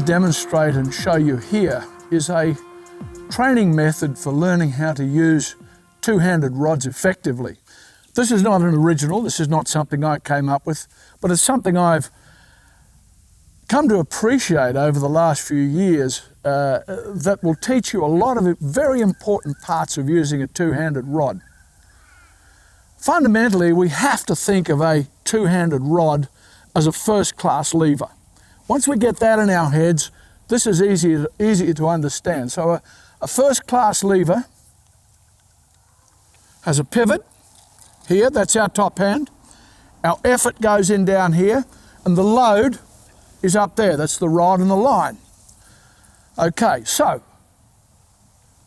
to demonstrate and show you here is a training method for learning how to use two-handed rods effectively. This is not an original, this is not something I came up with, but it's something I've come to appreciate over the last few years that will teach you a lot of very important parts of using a two-handed rod. Fundamentally, we have to think of a two-handed rod as a first-class lever. Once we get that in our heads, this is easier to understand. So a first-class lever has a pivot here, that's our top hand. Our effort goes in down here, and the load is up there, that's the rod and the line. Okay, so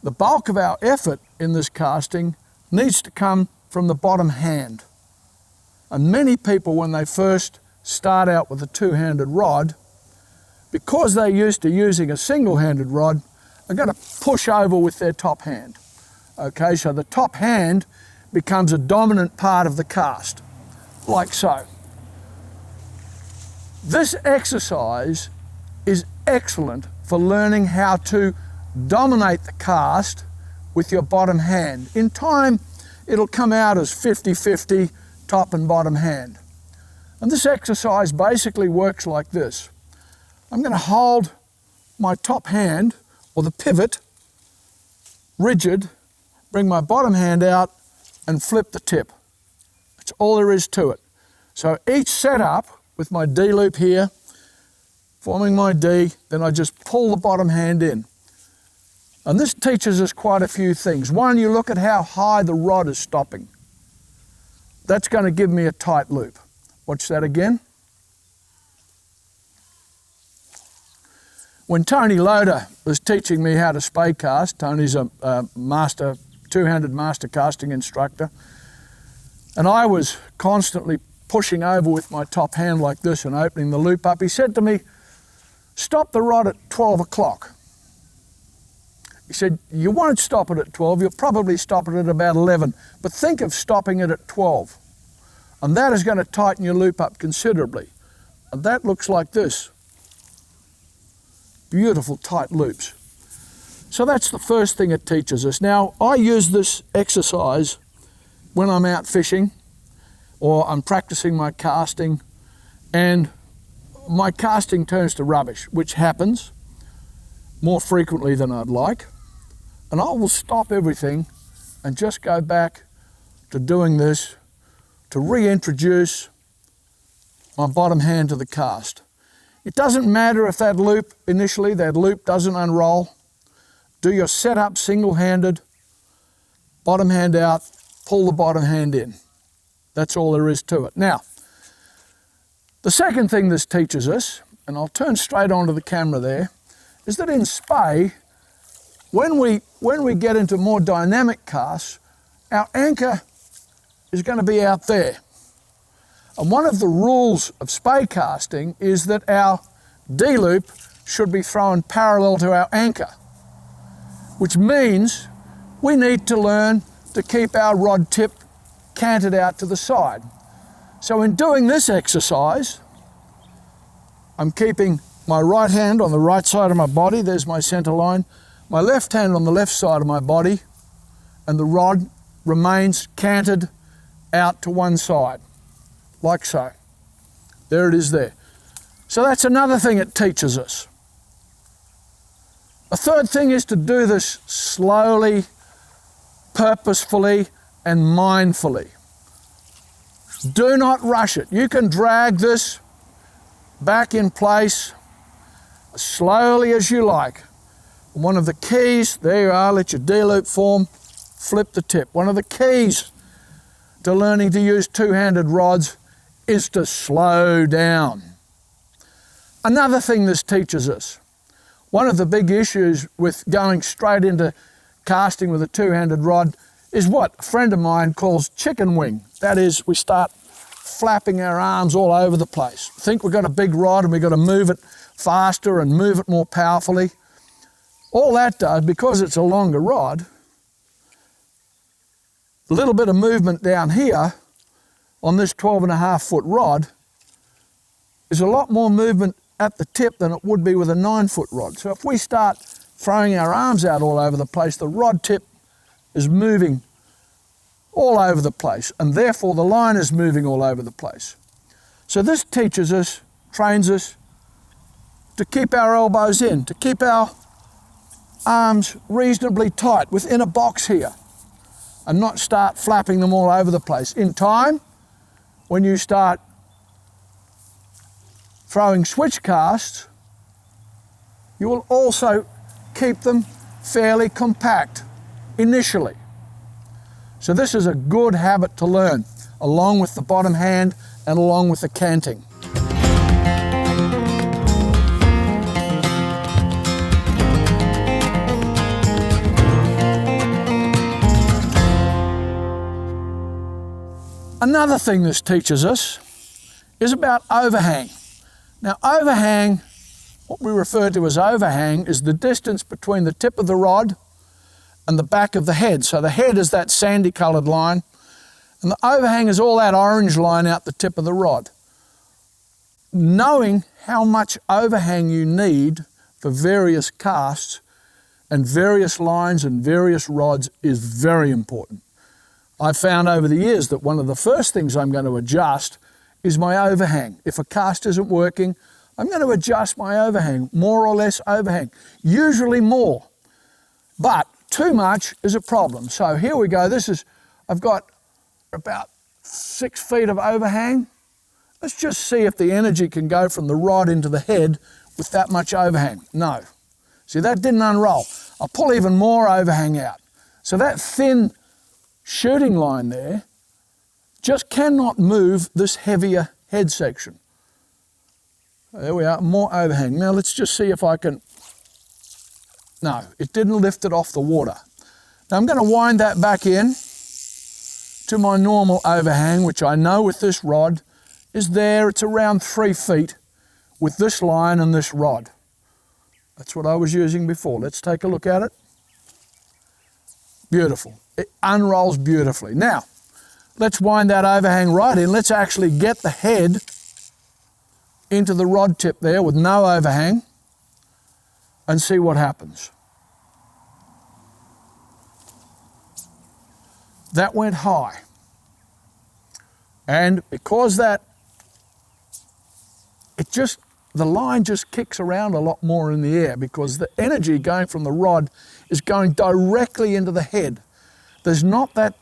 the bulk of our effort in this casting needs to come from the bottom hand. And many people, when they first start out with a two-handed rod, because they're used to using a single-handed rod, are going to push over with their top hand. Okay, so the top hand becomes a dominant part of the cast, like so. This exercise is excellent for learning how to dominate the cast with your bottom hand. In time, it'll come out as 50-50 top and bottom hand. And this exercise basically works like this. I'm going to hold my top hand, or the pivot, rigid, bring my bottom hand out and flip the tip. That's all there is to it. So each setup with my D loop here, forming my D, then I just pull the bottom hand in. And this teaches us quite a few things. One, you look at how high the rod is stopping. That's going to give me a tight loop. Watch that again. When Tony Loader was teaching me how to Spey cast, Tony's a master, two-handed master casting instructor, and I was constantly pushing over with my top hand like this and opening the loop up, he said to me, stop the rod at 12 o'clock. He said, you won't stop it at 12, you'll probably stop it at about 11, but think of stopping it at 12. And that is going to tighten your loop up considerably. And that looks like this. Beautiful tight loops. So that's the first thing it teaches us. Now, I use this exercise when I'm out fishing or I'm practicing my casting and my casting turns to rubbish, which happens more frequently than I'd like. And I will stop everything and just go back to doing this to reintroduce my bottom hand to the cast. It doesn't matter if that loop, initially, that loop doesn't unroll. Do your setup single-handed, bottom hand out, pull the bottom hand in. That's all there is to it. Now, the second thing this teaches us, and I'll turn straight onto the camera there, is that in Spey, when we get into more dynamic casts, our anchor is going to be out there. And one of the rules of Spey casting is that our D-loop should be thrown parallel to our anchor, which means we need to learn to keep our rod tip canted out to the side. So in doing this exercise, I'm keeping my right hand on the right side of my body, there's my center line, my left hand on the left side of my body, and the rod remains canted out to one side, like so. There it is there. So that's another thing it teaches us. A third thing is to do this slowly, purposefully, and mindfully. Do not rush it. You can drag this back in place as slowly as you like. One of the keys, there you are, let your D-loop form, flip the tip. One of the keys to learning to use two-handed rods is to slow down. Another thing this teaches us, one of the big issues with going straight into casting with a two-handed rod is what a friend of mine calls chicken wing. That is, we start flapping our arms all over the place. Think we've got a big rod and we've got to move it faster and move it more powerfully. All that does, because it's a longer rod, a little bit of movement down here on this 12.5-foot rod is a lot more movement at the tip than it would be with a 9-foot rod. So if we start throwing our arms out all over the place, the rod tip is moving all over the place, and therefore the line is moving all over the place. So this teaches us, trains us to keep our elbows in, to keep our arms reasonably tight within a box here, and not start flapping them all over the place. In time, when you start throwing switch casts, you will also keep them fairly compact initially. So this is a good habit to learn, along with the bottom hand and along with the canting. Another thing this teaches us is about overhang. Now overhang, what we refer to as overhang, is the distance between the tip of the rod and the back of the head. So the head is that sandy coloured line, and the overhang is all that orange line out the tip of the rod. Knowing how much overhang you need for various casts and various lines and various rods is very important. I've found over the years that one of the first things I'm going to adjust is my overhang. If a cast isn't working, I'm going to adjust my overhang, more or less overhang, usually more, but too much is a problem. So here we go. I've got about 6 feet of overhang. Let's just see if the energy can go from the rod into the head with that much overhang. No. See, that didn't unroll. I'll pull even more overhang out. So that thin shooting line there just cannot move this heavier head section. There we are, more overhang. Now let's just see if I can... No, it didn't lift it off the water. Now I'm going to wind that back in to my normal overhang, which I know with this rod is there. It's around 3 feet with this line and this rod. That's what I was using before. Let's take a look at it. Beautiful. It unrolls beautifully. Now, let's wind that overhang right in. Let's actually get the head into the rod tip there with no overhang and see what happens. That went high. And because the line just kicks around a lot more in the air because the energy going from the rod is going directly into the head. There's not that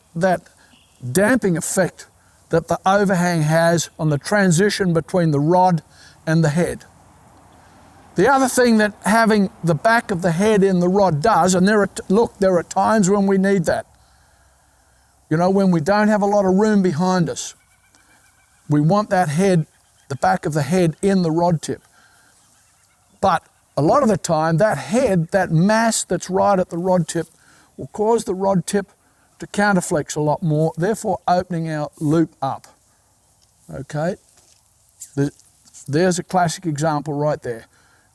damping effect that the overhang has on the transition between the rod and the head. The other thing that having the back of the head in the rod does, and there are times when we need that. You know, when we don't have a lot of room behind us, we want that head, the back of the head in the rod tip. But a lot of the time, that head, that mass that's right at the rod tip, will cause the rod tip to counterflex a lot more, therefore opening our loop up. Okay, there's a classic example right there.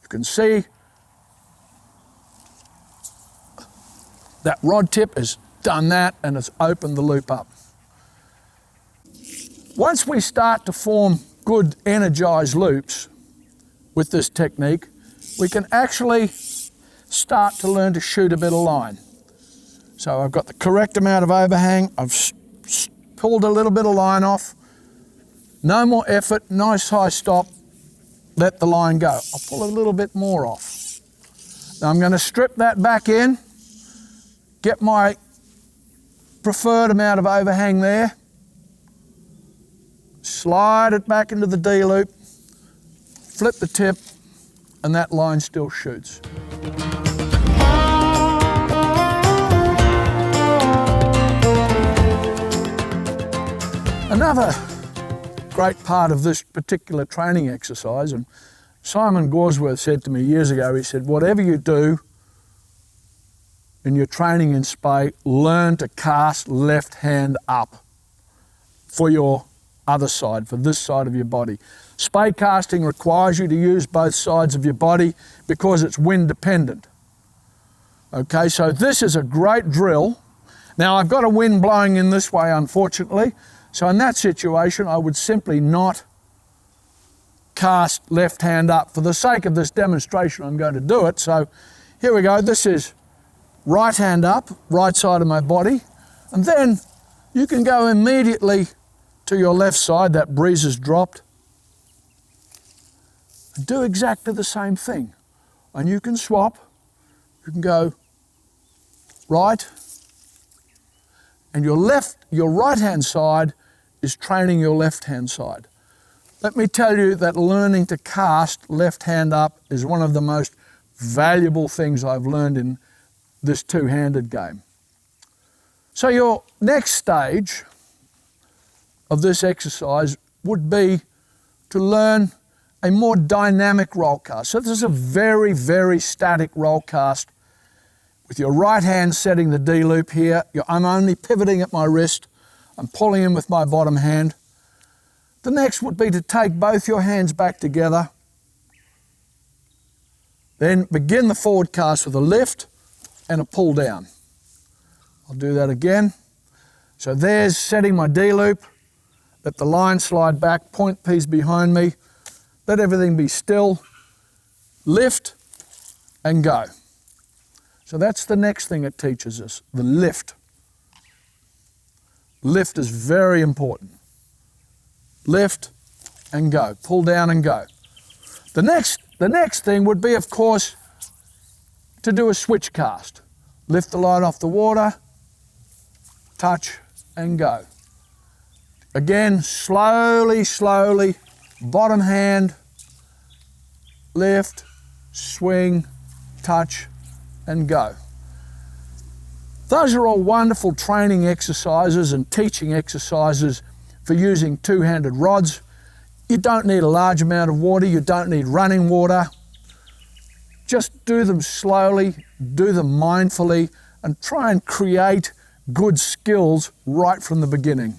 You can see that rod tip has done that and it's opened the loop up. Once we start to form good energized loops with this technique, we can actually start to learn to shoot a bit of line. So I've got the correct amount of overhang, I've pulled a little bit of line off, no more effort, nice high stop, let the line go. I'll pull a little bit more off. Now I'm going to strip that back in, get my preferred amount of overhang there, slide it back into the D loop, flip the tip, and that line still shoots. Another great part of this particular training exercise, and Simon Gorsworth said to me years ago, he said, whatever you do in your training in Spey, learn to cast left hand up for your other side, for this side of your body. Spey casting requires you to use both sides of your body because it's wind dependent. Okay, so this is a great drill. Now I've got a wind blowing in this way, unfortunately, so in that situation I would simply not cast left hand up. For the sake of this demonstration, I'm going to do it. So here we go. This is right hand up, right side of my body. And then you can go immediately to your left side. That breeze has dropped. And do exactly the same thing. And you can swap. You can go right. And your right hand side is training your left hand side. Let me tell you that learning to cast left hand up is one of the most valuable things I've learned in this two-handed game. So your next stage of this exercise would be to learn a more dynamic roll cast. So this is a very, very static roll cast with your right hand setting the D loop here. I'm only pivoting at my wrist. I'm pulling in with my bottom hand. The next would be to take both your hands back together. Then begin the forward cast with a lift and a pull down. I'll do that again. So there's setting my D loop. Let the line slide back, point piece behind me. Let everything be still. Lift and go. So that's the next thing it teaches us, the lift. Lift is very important. Lift and go, pull down and go. The next thing would be, of course, to do a switch cast. Lift the line off the water, touch and go. Again, slowly, slowly, bottom hand, lift, swing, touch and go. Those are all wonderful training exercises and teaching exercises for using two-handed rods. You don't need a large amount of water, you don't need running water. Just do them slowly, do them mindfully, and try and create good skills right from the beginning.